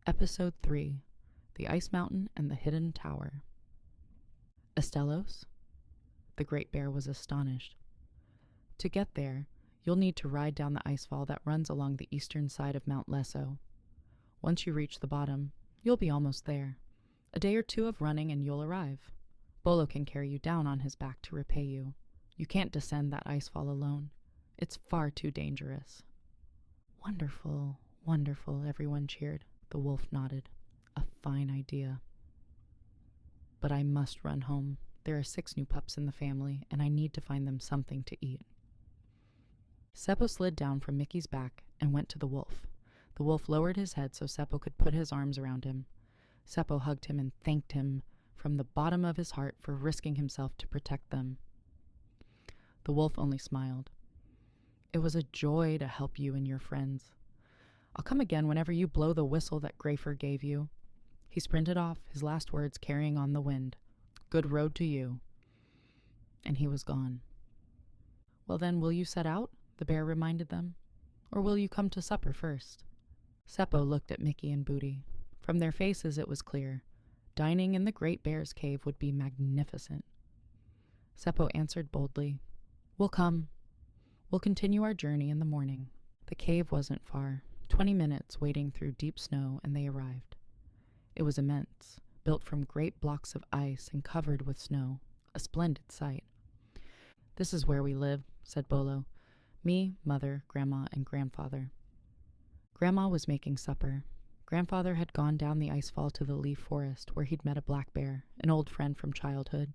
Episode 3, The Ice Mountain and the Hidden Tower. Estello's? The great bear was astonished. To get there, you'll need to ride down the icefall that runs along the eastern side of Mount Lesso. Once you reach the bottom, you'll be almost there. A day or two of running and you'll arrive. Bolo can carry you down on his back to repay you. You can't descend that icefall alone. It's far too dangerous. Wonderful, wonderful, everyone cheered. The wolf nodded. A fine idea. But I must run home. There are 6 new pups in the family, and I need to find them something to eat. Seppo slid down from Mikki's back and went to the wolf. The wolf lowered his head so Seppo could put his arms around him. Seppo hugged him and thanked him from the bottom of his heart for risking himself to protect them. The wolf only smiled. It was a joy to help you and your friends. I'll come again whenever you blow the whistle that Grayfer gave you. He sprinted off, his last words carrying on the wind. Good road to you. And he was gone. Well then, will you set out? The bear reminded them. Or will you come to supper first? Seppo looked at Mikki and Boody. From their faces it was clear. Dining in the great bear's cave would be magnificent. Seppo answered boldly, We'll come. We'll continue our journey in the morning. The cave wasn't far. 20 minutes wading through deep snow, and they arrived. It was immense, built from great blocks of ice and covered with snow, a splendid sight. This is where we live, said Bolo. Me, Mother, Grandma, and Grandfather. Grandma was making supper. Grandfather had gone down the icefall to the leaf forest where he'd met a black bear, an old friend from childhood,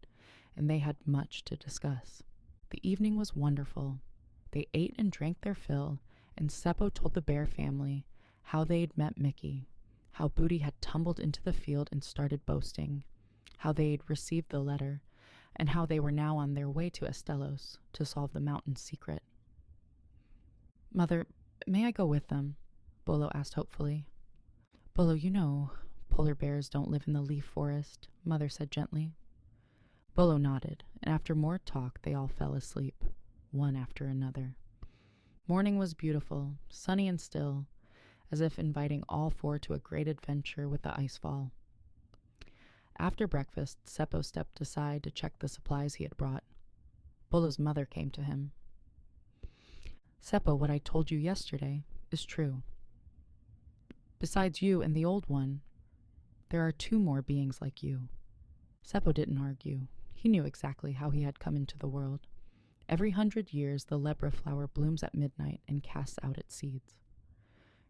and they had much to discuss. The evening was wonderful. They ate and drank their fill, and Seppo told the bear family how they'd met Mikki, how Boody had tumbled into the field and started boasting, how they'd received the letter, and how they were now on their way to Estello's to solve the mountain's secret. Mother, may I go with them? Bolo asked hopefully. Bolo, you know, polar bears don't live in the leaf forest, Mother said gently. Bolo nodded, and after more talk they all fell asleep, one after another. Morning was beautiful, sunny and still, as if inviting all 4 to a great adventure with the icefall. After breakfast, Seppo stepped aside to check the supplies he had brought. Bolo's mother came to him. Seppo, what I told you yesterday is true. Besides you and the old one, there are 2 more beings like you. Seppo didn't argue. He knew exactly how he had come into the world. Every 100 years, the lebra flower blooms at midnight and casts out its seeds.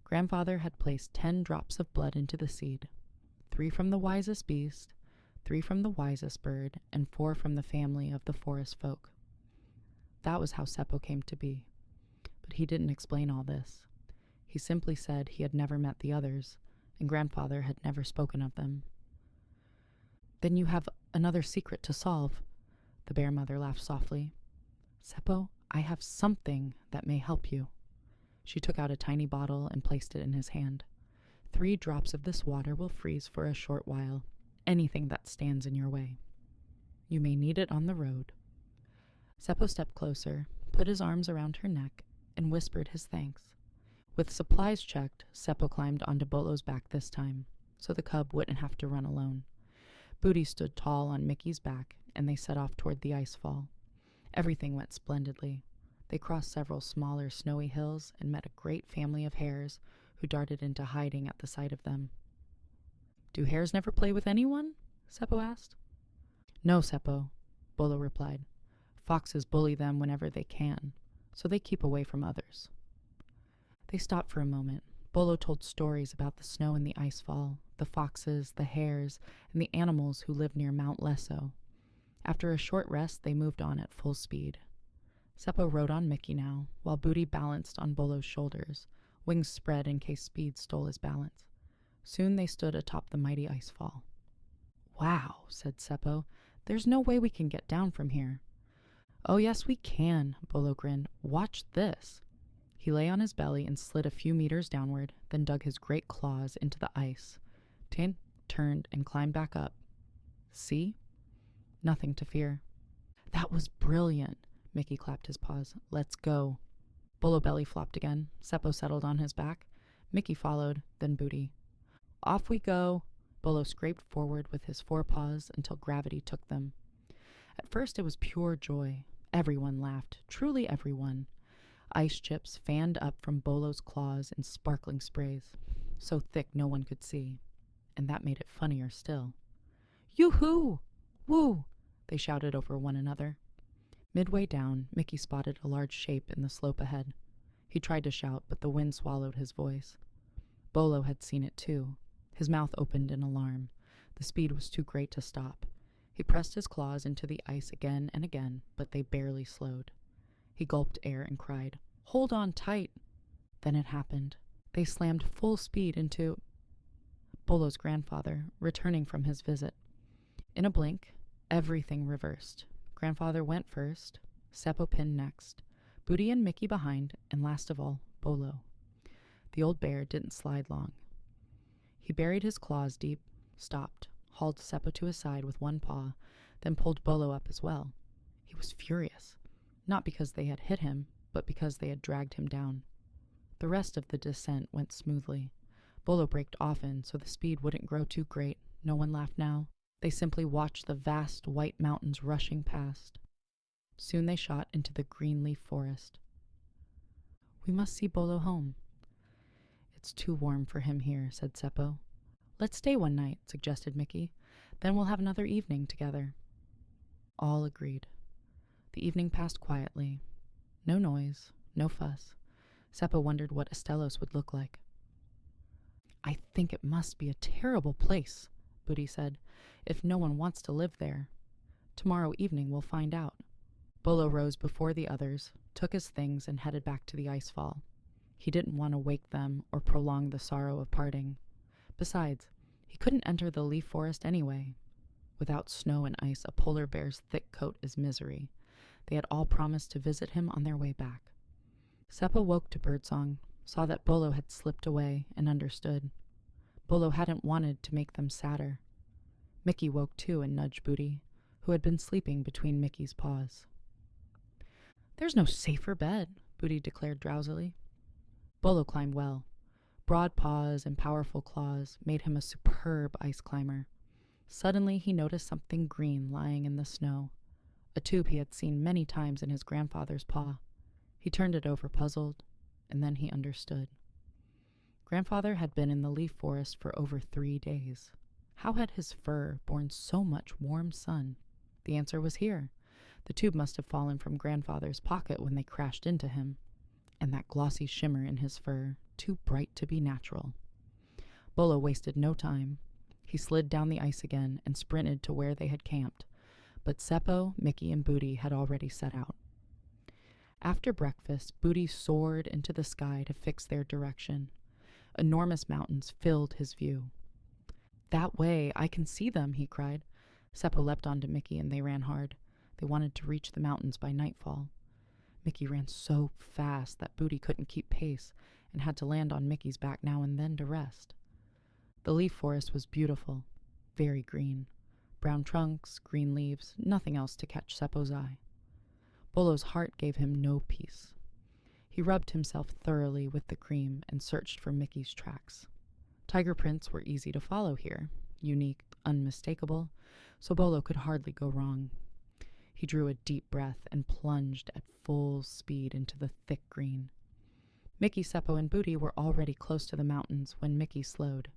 Grandfather had placed 10 drops of blood into the seed, 3 from the wisest beast, 3 from the wisest bird, and 4 from the family of the forest folk. That was how Seppo came to be. But he didn't explain all this. He simply said he had never met the others, and Grandfather had never spoken of them. Then you have another secret to solve, the bear mother laughed softly. Seppo, I have something that may help you. She took out a tiny bottle and placed it in his hand. 3 drops of this water will freeze for a short while anything that stands in your way. You may need it on the road. Seppo stepped closer, put his arms around her neck, and whispered his thanks. With supplies checked, Seppo climbed onto Bolo's back this time, so the cub wouldn't have to run alone. Boody stood tall on Mikki's back, and they set off toward the icefall. Everything went splendidly. They crossed several smaller snowy hills and met a great family of hares who darted into hiding at the sight of them. Do hares never play with anyone? Seppo asked. No, Seppo, Bolo replied. Foxes bully them whenever they can, so they keep away from others. They stopped for a moment. Bolo told stories about the snow and the icefall, the foxes, the hares, and the animals who live near Mount Lesso. After a short rest, they moved on at full speed. Seppo rode on Mikki now, while Boody balanced on Bolo's shoulders, wings spread in case speed stole his balance. Soon they stood atop the mighty icefall. Wow, said Seppo, there's no way we can get down from here. Oh yes, we can, Bolo grinned. Watch this. He lay on his belly and slid a few meters downward, then dug his great claws into the ice, turned, and climbed back up. See? Nothing to fear. That was brilliant. Mikki clapped his paws. Let's go. Bolo belly flopped again. Seppo settled on his back. Mikki followed, then Boody. Off we go. Bolo scraped forward with his forepaws until gravity took them. At first it was pure joy. Everyone laughed, truly everyone. Ice chips fanned up from Bolo's claws in sparkling sprays, so thick no one could see, and that made it funnier still. Yoo-hoo! Woo! They shouted over one another. Midway down, Mikki spotted a large shape in the slope ahead. He tried to shout, but the wind swallowed his voice. Bolo had seen it too. His mouth opened in alarm. The speed was too great to stop. He pressed his claws into the ice again and again, but they barely slowed. He gulped air and cried, "Hold on tight!" Then it happened. They slammed full speed into Bolo's grandfather, returning from his visit. In a blink, everything reversed. Grandfather went first, Seppo pinned next, Boody and Mikki behind, and last of all, Bolo. The old bear didn't slide long. He buried his claws deep, stopped, hauled Seppo to his side with one paw, then pulled Bolo up as well. He was furious, not because they had hit him, but because they had dragged him down. The rest of the descent went smoothly. Bolo braked often, so the speed wouldn't grow too great. No one laughed now. They simply watched the vast white mountains rushing past. Soon they shot into the green leaf forest. "We must see Bolo home." "It's too warm for him here," said Seppo. "Let's stay one night," suggested Mikki. "Then we'll have another evening together." All agreed. The evening passed quietly. No noise, no fuss. Seppo wondered what Estello's would look like. "I think it must be a terrible place," Boody said, "if no one wants to live there. Tomorrow evening we'll find out." Bolo rose before the others, took his things, and headed back to the icefall. He didn't want to wake them or prolong the sorrow of parting. Besides, he couldn't enter the leaf forest anyway. Without snow and ice, a polar bear's thick coat is misery. They had all promised to visit him on their way back. Seppo woke to birdsong, saw that Bolo had slipped away, and understood. Bolo hadn't wanted to make them sadder. Mikki woke too and nudged Boody, who had been sleeping between Mikki's paws. "There's no safer bed," Boody declared drowsily. Bolo climbed well. Broad paws and powerful claws made him a superb ice climber. Suddenly he noticed something green lying in the snow, a tube he had seen many times in his grandfather's paw. He turned it over puzzled, and then he understood. Grandfather had been in the leaf forest for over 3 days. How had his fur borne so much warm sun? The answer was here. The tube must have fallen from Grandfather's pocket when they crashed into him, and that glossy shimmer in his fur, too bright to be natural. Bolo wasted no time. He slid down the ice again and sprinted to where they had camped, but Seppo, Mikki, and Boody had already set out. After breakfast, Boody soared into the sky to fix their direction. Enormous mountains filled his view. "That way, I can see them," he cried. Seppo leapt onto Mikki and they ran hard. They wanted to reach the mountains by nightfall. Mikki ran so fast that Boody couldn't keep pace and had to land on Mickey's back now and then to rest. The leaf forest was beautiful, very green. Brown trunks, green leaves, nothing else to catch Seppo's eye. Bolo's heart gave him no peace. He rubbed himself thoroughly with the cream and searched for Mickey's tracks. Tiger prints were easy to follow here, unique, unmistakable, so Bolo could hardly go wrong. He drew a deep breath and plunged at full speed into the thick green. Mikki, Seppo, and Boody were already close to the mountains when Mikki slowed.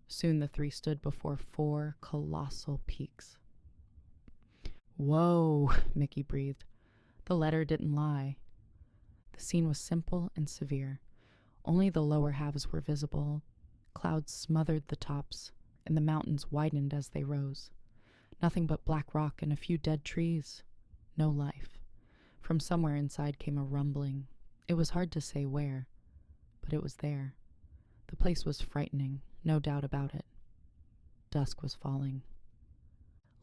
Soon the three stood before 4 colossal peaks. "Whoa," Mikki breathed. The letter didn't lie. The scene was simple and severe. Only the lower halves were visible. Clouds smothered the tops, and the mountains widened as they rose. Nothing but black rock and a few dead trees. No life. From somewhere inside came a rumbling. It was hard to say where, but it was there. The place was frightening, no doubt about it. Dusk was falling.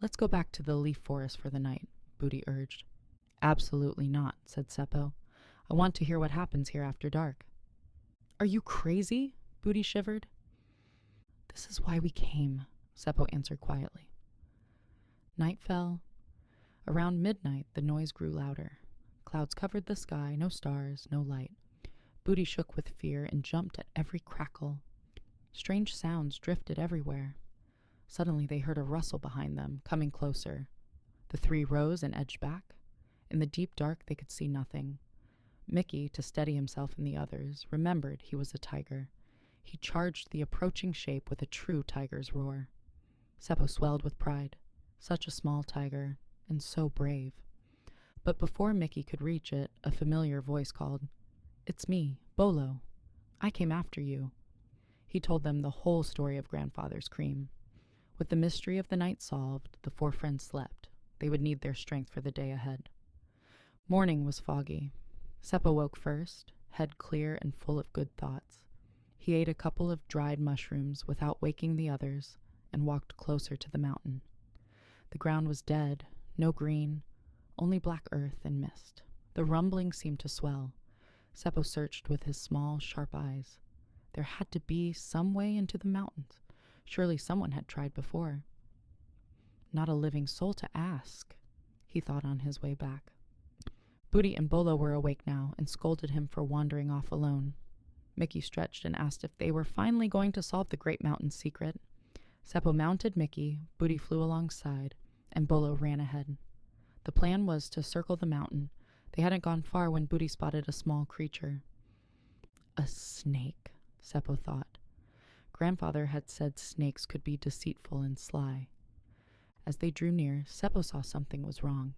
"Let's go back to the leaf forest for the night," Boody urged. "Absolutely not," said Seppo. "I want to hear what happens here after dark." "Are you crazy?" Boody shivered. "This is why we came," Seppo answered quietly. Night fell. Around midnight, the noise grew louder. Clouds covered the sky, no stars, no light. Boody shook with fear and jumped at every crackle. Strange sounds drifted everywhere. Suddenly they heard a rustle behind them, coming closer. The three rose and edged back. In the deep dark they could see nothing. Mikki, to steady himself and the others, remembered he was a tiger. He charged the approaching shape with a true tiger's roar. Seppo swelled with pride. Such a small tiger, and so brave. But before Mikki could reach it, a familiar voice called, "It's me, Bolo. I came after you." He told them the whole story of Grandfather's cream. With the mystery of the night solved, the four friends slept. They would need their strength for the day ahead. Morning was foggy. Seppo woke first, head clear and full of good thoughts. He ate a couple of dried mushrooms without waking the others and walked closer to the mountain. The ground was dead, no green, only black earth and mist. The rumbling seemed to swell. Seppo searched with his small, sharp eyes. There had to be some way into the mountains. Surely someone had tried before. Not a living soul to ask, he thought on his way back. Boody and Bolo were awake now and scolded him for wandering off alone. Mikki stretched and asked if they were finally going to solve the great mountain's secret. Seppo mounted Mikki, Boody flew alongside, and Bolo ran ahead. The plan was to circle the mountain. They hadn't gone far when Boody spotted a small creature. A snake, Seppo thought. Grandfather had said snakes could be deceitful and sly. As they drew near, Seppo saw something was wrong.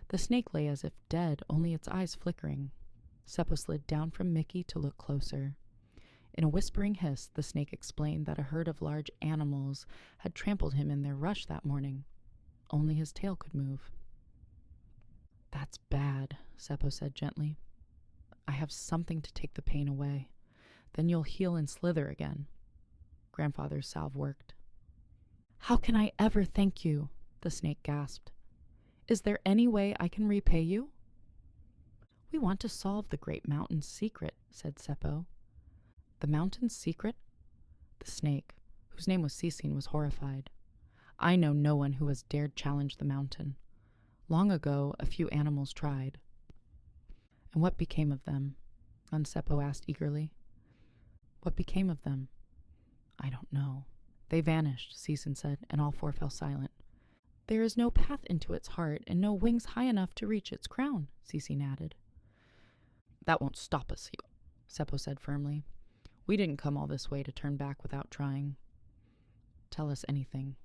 The snake lay as if dead, only its eyes flickering. Seppo slid down from Mikki to look closer. In a whispering hiss, the snake explained that a herd of large animals had trampled him in their rush that morning. Only his tail could move. "That's bad," Seppo said gently. "I have something to take the pain away. Then you'll heal and slither again." Grandfather's salve worked. "How can I ever thank you?" the snake gasped. "Is there any way I can repay you?" "We want to solve the great mountain's secret," said Seppo. "The mountain's secret?" The snake, whose name was Ceasing, was horrified. "I know no one who has dared challenge the mountain. Long ago, a few animals tried." "And what became of them?" Seppo asked eagerly. "What became of them?" "I don't know. They vanished," Ceasing said, and all four fell silent. "There is no path into its heart and no wings high enough to reach its crown," Ceasing added. "That won't stop us," Seppo said firmly. "We didn't come all this way to turn back without trying. Tell us anything.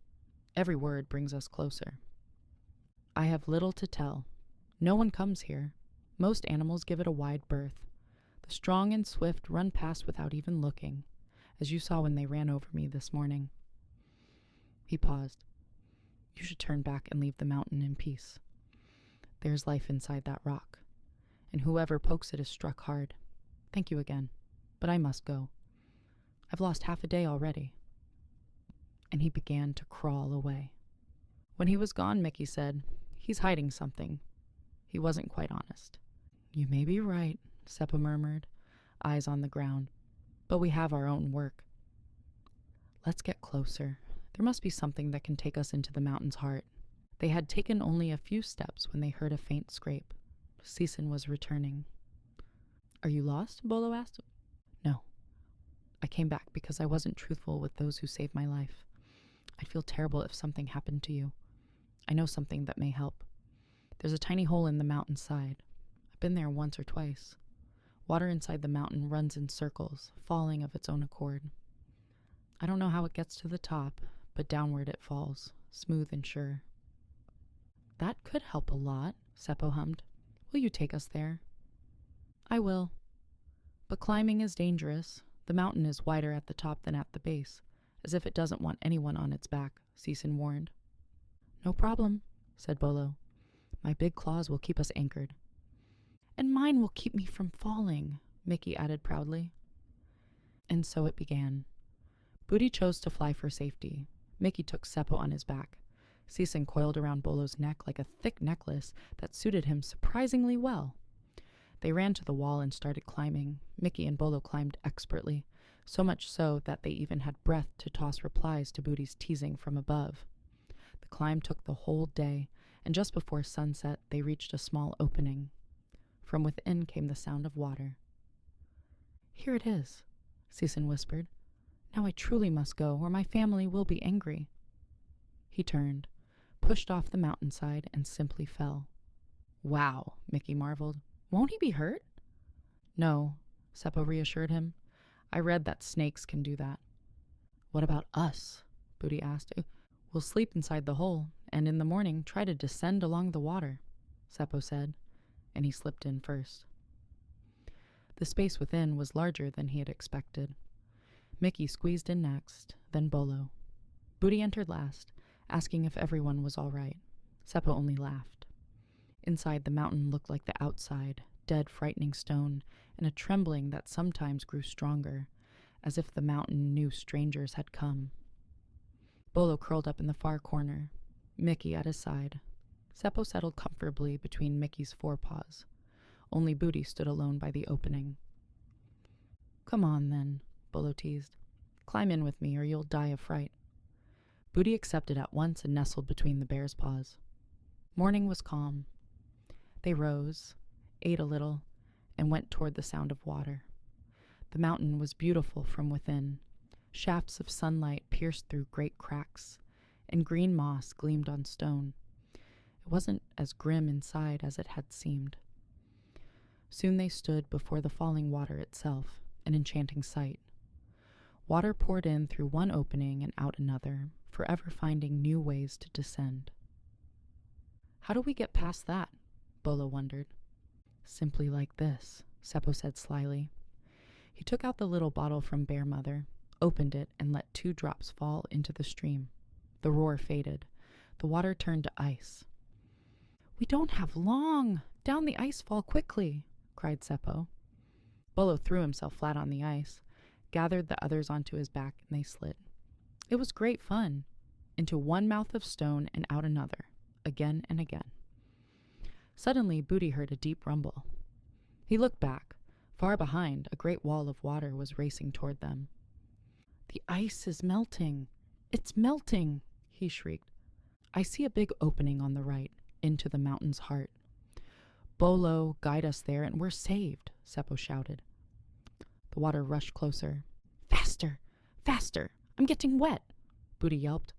Every word brings us closer." "I have little to tell. No one comes here. Most animals give it a wide berth. The strong and swift run past without even looking, as you saw when they ran over me this morning." He paused. "You should turn back and leave the mountain in peace. There's life inside that rock, and whoever pokes it is struck hard. Thank you again, but I must go. I've lost half a day already." And he began to crawl away. When he was gone, Mikki said, "He's hiding something." He wasn't quite honest. "You may be right," Seppo murmured, eyes on the ground, "but we have our own work. Let's get closer. There must be something that can take us into the mountain's heart." They had taken only a few steps when they heard a faint scrape. Ceasing was returning. "Are you lost?" Bolo asked. "No. I came back because I wasn't truthful with those who saved my life. I'd feel terrible if something happened to you. I know something that may help. There's a tiny hole in the mountain side. I've been there once or twice. Water inside the mountain runs in circles, falling of its own accord. I don't know how it gets to the top, but downward it falls, smooth and sure." "That could help a lot," Seppo hummed. "Will you take us there?" "I will. But climbing is dangerous. The mountain is wider at the top than at the base, as if it doesn't want anyone on its back," Ceasing warned. "No problem," said Bolo. "My big claws will keep us anchored." "And mine will keep me from falling," Mikki added proudly. And so it began. Boody chose to fly for safety. Mikki took Seppo on his back. Ceasing coiled around Bolo's neck like a thick necklace that suited him surprisingly well. They ran to the wall and started climbing. Mikki and Bolo climbed expertly, so much so that they even had breath to toss replies to Boody's teasing from above. The climb took the whole day, and just before sunset they reached a small opening. From within came the sound of water. "Here it is," Ceasing whispered. Now I truly must go, or my family will be angry. He turned, pushed off the mountainside, and simply fell. Wow, Mikki marveled. Won't he be hurt? No, Seppo reassured him. I read that snakes can do that. What about us? Boody asked. We'll sleep inside the hole, and in the morning try to descend along the water, Seppo said, and he slipped in first. The space within was larger than he had expected. Mikki squeezed in next, then Bolo. Boody entered last, asking if everyone was all right. Seppo only laughed. Inside, the mountain looked like the outside, dead, frightening stone, and a trembling that sometimes grew stronger, as if the mountain knew strangers had come. Bolo curled up in the far corner, Mikki at his side. Seppo settled comfortably between Mikki's forepaws. Only Boody stood alone by the opening. Come on, then, Bolo teased. Climb in with me, or you'll die of fright. Boody accepted at once and nestled between the bear's paws. Morning was calm. They rose, ate a little, and went toward the sound of water. The mountain was beautiful from within. Shafts of sunlight pierced through great cracks, and green moss gleamed on stone. It wasn't as grim inside as it had seemed. Soon they stood before the falling water itself, an enchanting sight. Water poured in through one opening and out another, forever finding new ways to descend. How do we get past that? Bolo wondered. Simply like this, Seppo said slyly. He took out the little bottle from Bear Mother, opened it, and let 2 drops fall into the stream. The roar faded. The water turned to ice. We don't have long! Down the ice fall quickly! Cried Seppo. Bolo threw himself flat on the ice, gathered the others onto his back, and they slid. It was great fun. Into one mouth of stone and out another, again and again. Suddenly, Boody heard a deep rumble. He looked back. Far behind, a great wall of water was racing toward them. The ice is melting! It's melting! He shrieked. I see a big opening on the right, into the mountain's heart. Bolo, guide us there, and we're saved, Seppo shouted. The water rushed closer. Faster! Faster! I'm getting wet! Boody yelped.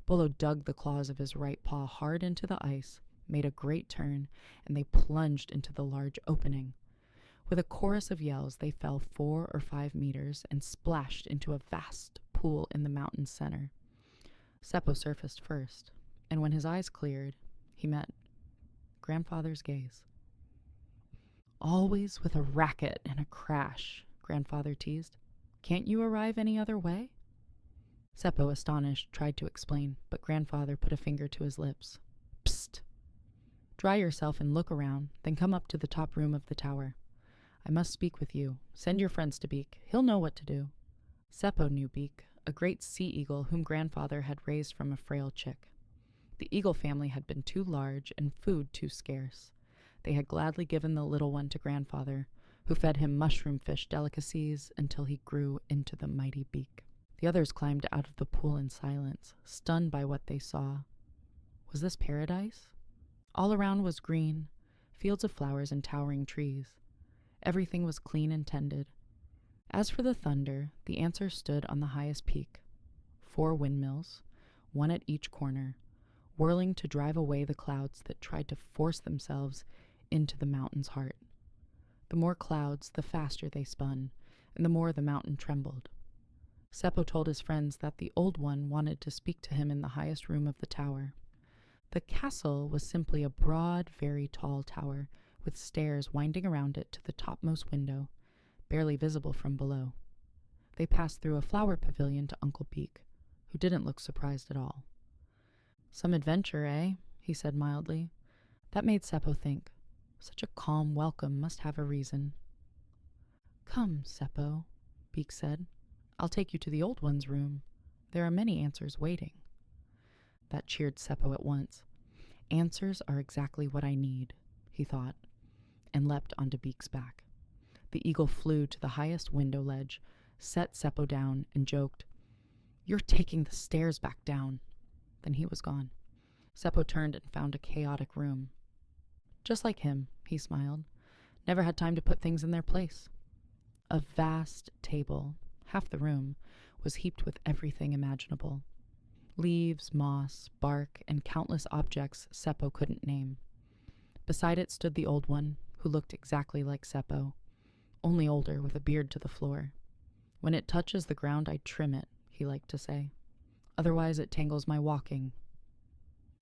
Bolo dug the claws of his right paw hard into the ice, made a great turn, and they plunged into the large opening. With a chorus of yells, they fell 4 or 5 meters and splashed into a vast pool in the mountain's center. Seppo surfaced first, and when his eyes cleared, he met Grandfather's gaze. Always with a racket and a crash, Grandfather teased. Can't you arrive any other way? Seppo, astonished, tried to explain, but Grandfather put a finger to his lips. Psst! Dry yourself and look around, then come up to the top room of the tower. I must speak with you. Send your friends to Beak. He'll know what to do. Seppo knew Beak, a great sea eagle whom Grandfather had raised from a frail chick. The eagle family had been too large and food too scarce. They had gladly given the little one to Grandfather, who fed him mushroom fish delicacies until he grew into the mighty Beak. The others climbed out of the pool in silence, stunned by what they saw. Was this paradise? All around was green, fields of flowers and towering trees. Everything was clean and tended. As for the thunder, the answer stood on the highest peak. 4 windmills, one at each corner, whirling to drive away the clouds that tried to force themselves into the mountain's heart. The more clouds, the faster they spun, and the more the mountain trembled. Seppo told his friends that the old one wanted to speak to him in the highest room of the tower. The castle was simply a broad, very tall tower, with stairs winding around it to the topmost window, barely visible from below. They passed through a flower pavilion to Uncle Beak, who didn't look surprised at all. Some adventure, eh? He said mildly. That made Seppo think. Such a calm welcome must have a reason. Come, Seppo, Beak said. I'll take you to the old one's room. There are many answers waiting. That cheered Seppo at once. Answers are exactly what I need, he thought, and leapt onto Beak's back. The eagle flew to the highest window ledge, set Seppo down, and joked, You're taking the stairs back down. Then he was gone. Seppo turned and found a chaotic room. Just like him, he smiled. Never had time to put things in their place. A vast table, half the room, was heaped with everything imaginable. Leaves, moss, bark, and countless objects Seppo couldn't name. Beside it stood the old one, who looked exactly like Seppo, only older with a beard to the floor. "When it touches the ground, I trim it," he liked to say. "Otherwise it tangles my walking."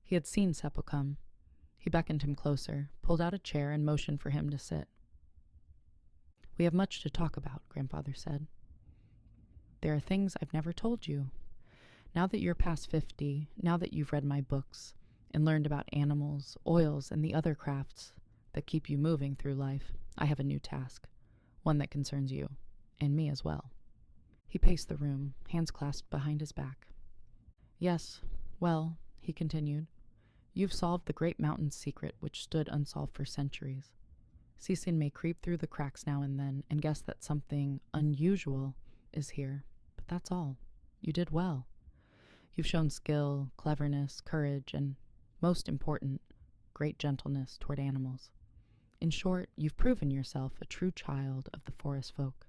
He had seen Seppo come. He beckoned him closer, pulled out a chair, and motioned for him to sit. "We have much to talk about," Grandfather said. "There are things I've never told you. Now that you're past 50, now that you've read my books and learned about animals, oils, and the other crafts that keep you moving through life, I have a new task, one that concerns you, and me as well." He paced the room, hands clasped behind his back. "Yes, well," he continued, "you've solved the great mountain's secret, which stood unsolved for centuries. Season may creep through the cracks now and then and guess that something unusual is here, but that's all. You did well. You've shown skill, cleverness, courage, and, most important, great gentleness toward animals. In short, you've proven yourself a true child of the forest folk."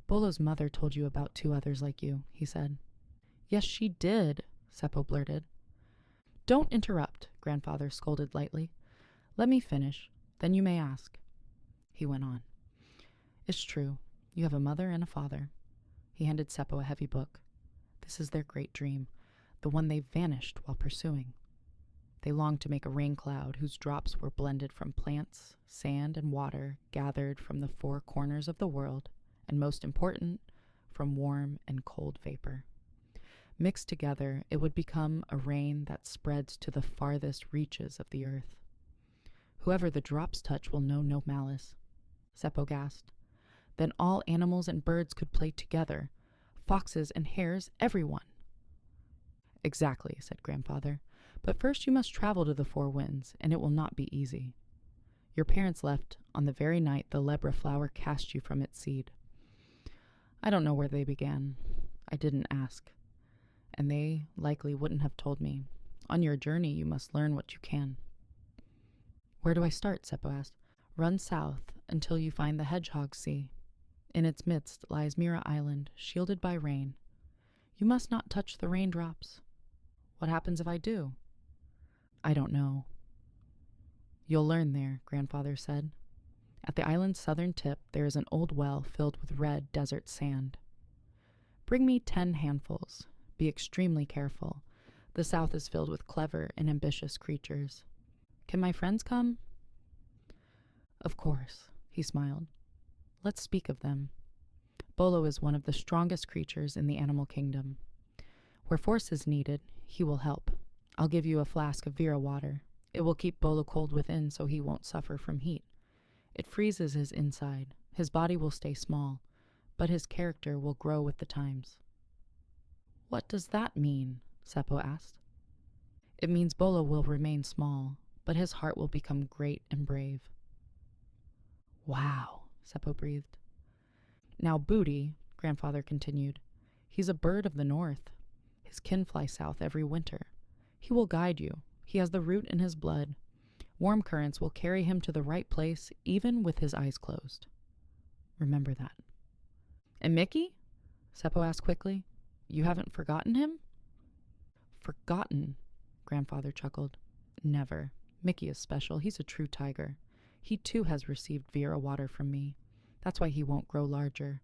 "Bolo's mother told you about 2 others like you," he said. "Yes, she did," Seppo blurted. "Don't interrupt," Grandfather scolded lightly. "Let me finish, then you may ask." He went on. "It's true. You have a mother and a father." He handed Seppo a heavy book. "This is their great dream, the one they vanished while pursuing. They longed to make a rain cloud whose drops were blended from plants, sand, and water gathered from the 4 corners of the world, and most important, from warm and cold vapor. Mixed together, it would become a rain that spreads to the farthest reaches of the earth. Whoever the drops touch will know no malice." Seppo gasped. "Then all animals and birds could play together. Foxes and hares, everyone." "Exactly," said Grandfather. "But first you must travel to the 4 winds, and it will not be easy. Your parents left on the very night the lebra flower cast you from its seed. I don't know where they began. I didn't ask. And they likely wouldn't have told me. On your journey, you must learn what you can." "Where do I start?" Seppo asked. "Run south until you find the Hedgehog Sea. In its midst lies Mira Island, shielded by rain. You must not touch the raindrops." "What happens if I do?" "I don't know." "You'll learn there," Grandfather said. "At the island's southern tip, there is an old well filled with red desert sand. Bring me 10 handfuls. Be extremely careful. The south is filled with clever and ambitious creatures. Can my friends come?" "Of course," he smiled. "Let's speak of them. Bolo is one of the strongest creatures in the animal kingdom. Where force is needed, he will help. I'll give you a flask of Vera water. It will keep Bolo cold within so he won't suffer from heat. It freezes his inside. His body will stay small, but his character will grow with the times." "What does that mean?" Seppo asked. "It means Bolo will remain small, but his heart will become great and brave." "Wow," Seppo breathed. "Now Boody," Grandfather continued, "he's a bird of the north. His kin fly south every winter. He will guide you. He has the root in his blood. Warm currents will carry him to the right place, even with his eyes closed. Remember that." "And Mikki?" Seppo asked quickly. "You haven't forgotten him?" "Forgotten?" Grandfather chuckled. "Never. Mikki is special. He's a true tiger. He too has received Vera water from me. That's why he won't grow larger.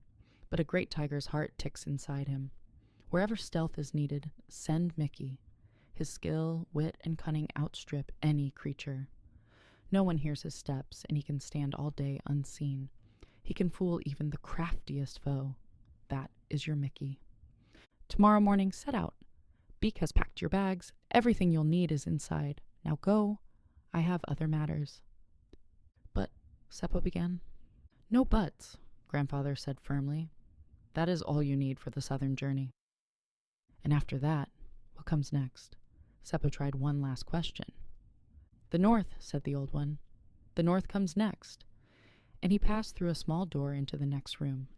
But a great tiger's heart ticks inside him. Wherever stealth is needed, send Mikki. His skill, wit, and cunning outstrip any creature. No one hears his steps, and he can stand all day unseen. He can fool even the craftiest foe. That is your Mikki. Tomorrow morning, set out. Beak has packed your bags. Everything you'll need is inside. Now go. I have other matters." "But," Seppo began. "No buts," Grandfather said firmly. "That is all you need for the southern journey." "And after that, what comes next?" Seppo tried one last question. "The north," said the old one. "The north comes next." And he passed through a small door into the next room.